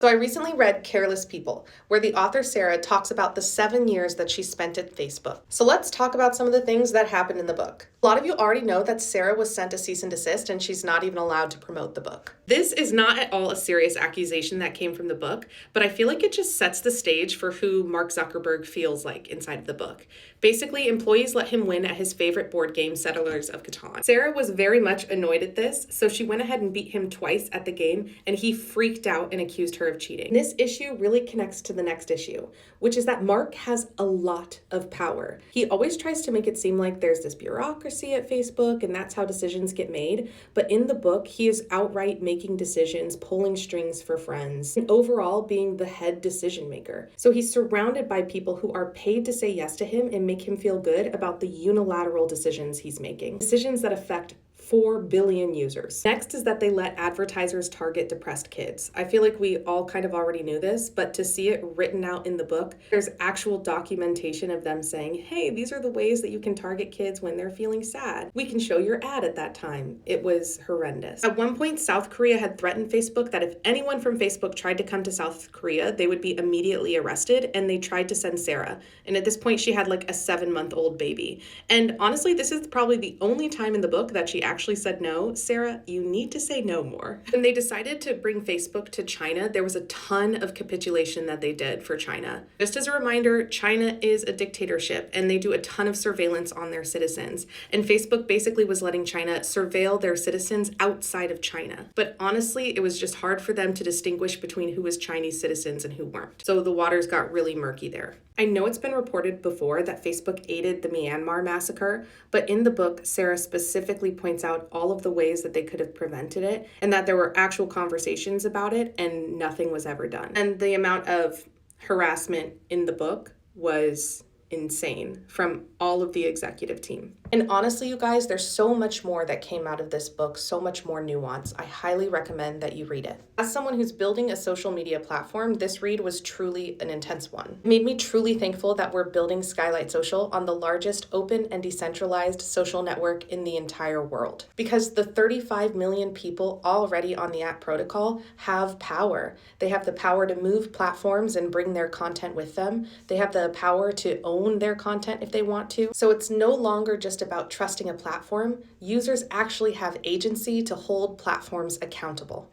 So I recently read Careless People, where the author Sarah talks about the 7 years that she spent at Facebook. So let's talk about some of the things that happened in the book. A lot of you already know that Sarah was sent a cease and desist and she's not even allowed to promote the book. This is not at all a serious accusation that came from the book, but I feel like it just sets the stage for who Mark Zuckerberg feels like inside of the book. Basically, employees let him win at his favorite board game, Settlers of Catan. Sarah was very much annoyed at this, so she went ahead and beat him twice at the game, and he freaked out and accused her of cheating. This issue really connects to the next issue, which is that Mark has a lot of power. He always tries to make it seem like there's this bureaucracy at Facebook and that's how decisions get made, but in the book, he is outright making decisions, pulling strings for friends, and overall being the head decision maker. So he's surrounded by people who are paid to say yes to him and make him feel good about the unilateral decisions he's making. Decisions that affect 4 billion users. Next is that they let advertisers target depressed kids. I feel like we all kind of already knew this, but to see it written out in the book, there's actual documentation of them saying, hey, these are the ways that you can target kids when they're feeling sad. We can show your ad at that time. It was horrendous. At one point, South Korea had threatened Facebook that if anyone from Facebook tried to come to South Korea, they would be immediately arrested, and they tried to send Sarah. And at this point, she had like a 7-month-old baby. And honestly, this is probably the only time in the book that she actually said no. Sarah, you need to say no more. When they decided to bring Facebook to China, there was a ton of capitulation that they did for China. Just as a reminder, China is a dictatorship and they do a ton of surveillance on their citizens. And Facebook basically was letting China surveil their citizens outside of China. But honestly, it was just hard for them to distinguish between who was Chinese citizens and who weren't. So the waters got really murky there. I know it's been reported before that Facebook aided the Myanmar massacre, but in the book, Sarah specifically points out all of the ways that they could have prevented it and that there were actual conversations about it and nothing was ever done. And the amount of harassment in the book was insane from all of the executive team. And honestly, you guys, there's so much more that came out of this book, so much more nuance. I highly recommend that you read it. As someone who's building a social media platform, this read was truly an intense one. It made me truly thankful that we're building Skylight Social on the largest open and decentralized social network in the entire world. Because the 35 million people already on the app protocol have power. They have the power to move platforms and bring their content with them. They have the power to own their content if they want to. So it's no longer just about trusting a platform. Users actually have agency to hold platforms accountable.